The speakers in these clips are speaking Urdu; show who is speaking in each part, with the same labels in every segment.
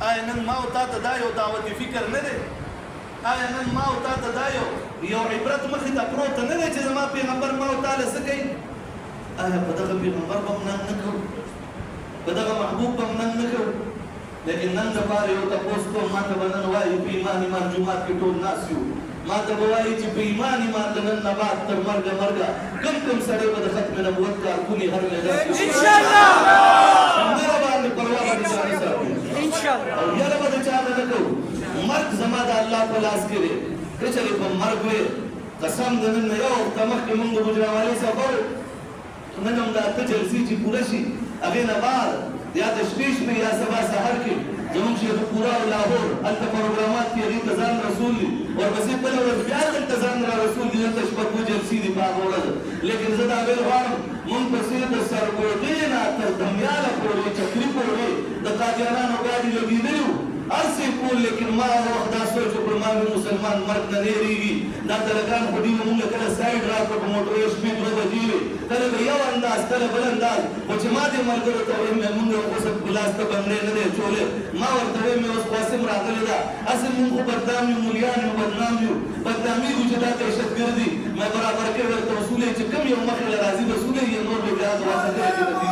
Speaker 1: آیا نن ما او تا ته دا یو دعوتي فکر نه دی؟ آیا نن ما او تا ته دا یو عبرت مخې ته پروت نه دی چې زما پیغمبر ما او تا له څه کوي؟ آیا په دغه پیغمبر به هم ننګ نه کوو؟ په دغه محبوب به هم ننګ نه کوو؟ لیکن نن دپاره یو تپوس کوم ما ته به نن وایي په ایمان جومات کې ټول ناست یو ما ته به وایي چې په ایمان له نن نه بعد تر مرګه کم سړی به د ختم نبوت کارکونې هر میدان
Speaker 2: انشاءالله
Speaker 1: سندره باندې پروا به د چا نه ساتو او یره به د چا نه کوو مرګ زما د الله په لاس کې دی که چېرې په مرګ وې قسم د نن نه یو هفته مخکې مونږ د ګجرانوالۍ سفر نن هم د اته جلسې چې پوره شي هغې نه بعد یا د شپې یا سبا سحر کې زمونږ شیخ پورا او لاهور هلته پروګرامات کې هغې ته ځان رسول دي ورپسې بله ورځ بیا دلته ځان را رسول دي دلته شپږ جلسې دي په هغه ورځ لیکن زه دا ویل غواړم مونږ پسې د سرګوډۍ نه تر دمیاله پورې چکري پورې د قادیانانو ګاډي لګېدلي وو هر څه یې کول لیکن ما هغه وخت دا سوچ وکړ ما مې مسلمان مرګ نه نه هېرېږي دا ترکان خو ډېر مونږ کله سایډ راکړه په موټرو شپې 2 بجې وې کله به یو انداز کله بل انداز خو چې ما دې ملګرو ته ویم مونږ اوس ګلاس ته بندې نه دی اچولی ما ورته ویم اوس قاسم راغلی ده هسې مونږ خو بدنام یو ملیان یو بدنام یو بدنامېږو چې دا دهشتګردي ما برابر کړی ورته وصول چې کوم یو مخې له راځي رسولی یې نور به بیا دعا څه کوي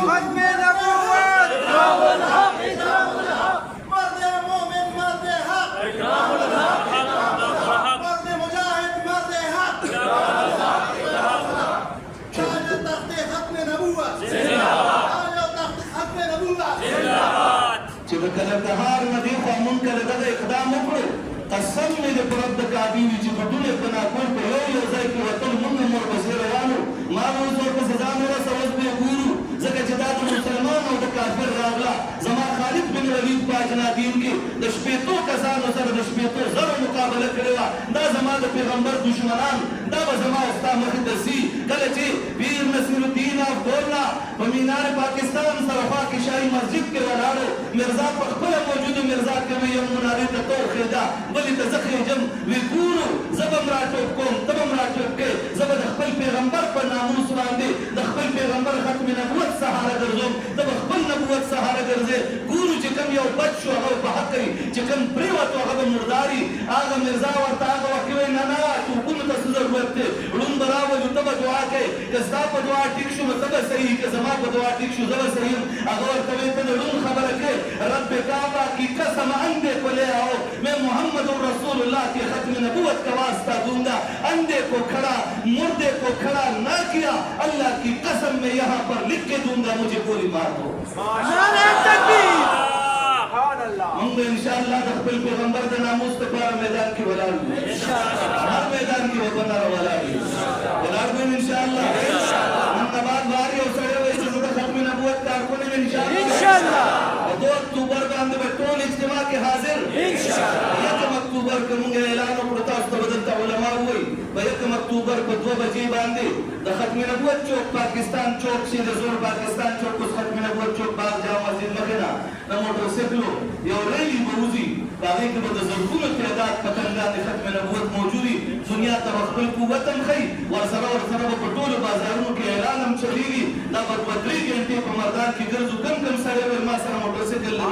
Speaker 1: چې د کندهار نه دې خوا مونږ کله دغه اقدام وکړو قسم مې د رب د کعبې وي چې په ټولې بناکول په یو ځای کې وتل مونږ هم ورپسې روان وو ما به اوس ورپسې ځان ورسه اوس به یې ګورو ځکه چې دا د مسلمان او د کافر راغله زما خالد بن ولید په اجنادین کې د شپېتو کسانو سره د شپېتو زرو مقابله کړې وه دا زما د پیغمبر دشمنان دا به زما او ستا مخې ته ځي کله چې پیر نصیر الدین افدولله په مینار پاکستان سره خوا کې شاهي مسجد کې ولاړو مرزا په خپله موجودو مرزا کې به یو منارې ته توخېده بلې ته زه خېجم وی ګورو زه به م راټوپ کوم ته به م راټوپ کوې زه به د خپل پیغمبر په ناموس باندې د خپل پیغمبر ختم نبوت سهاره ګرځوم ته به خپل نبوت سهاره ګرځې ګورو چې کوم یو بد شو هغه په حق کوي چې کوم پرېوتو هغه به مرداري هغه مرزا ورته هغه وخت کې وایي نه نه توپونو ته څه ضرورت دی ړوند به راولو ته به دعا کوې که ستا په دعا ټیک شو نو ته به صحیح که زما په دعا ټیک شو زه به صحیح یم هغه ورته وایي ته د ړوند خبره کوې رب کعبہ کی قسم اندھے کو لے آؤ میں محمد رسول اللہ کے ختم نبوت کا واسطہ دوں گا اندھے کو کھڑا مردے کو کھڑا نہ کیا اللہ کی قسم میں یہاں پر لکھ کے دوں گا مجھے گولی مار دو مونږ به انشاءالله د خپل پیغمبر د ناموس لپاره میدان کې ولاړ یو هر میدان کې به په نره ولاړ یو ولاړ به یم انشاءالله نن نه بعد بهر یو سړی وایي چې زه د ختم نبوت کارکون یم انشاءالله په 2 اکتوبر باندې به ټول اجتماع کې حاضر یکم اکتوبر که مونږ اعلان وکړو تاسو ته به دلته علما ووایي په یکم اکتوبر په 2 بجې باندې د ختم نبوت چوک پاکستان چوک چې د زور پاکستان چوک اوس ختم نبوت چوک باغ جامع مسجد مخې نه د موټرسایکلو یو ریلي به وځي په هغې کې به د زرګونو تعداد پتنګان د ختم نبوت موجود وي دنیا ته به خپل قوت هم ښیي ورسره به په ټولو بازارونو کې اعلان هم چلېږي دا به 2-3 ګنټې په میدان کې ګرځو کم سړی به ما سره موټرسایکل لري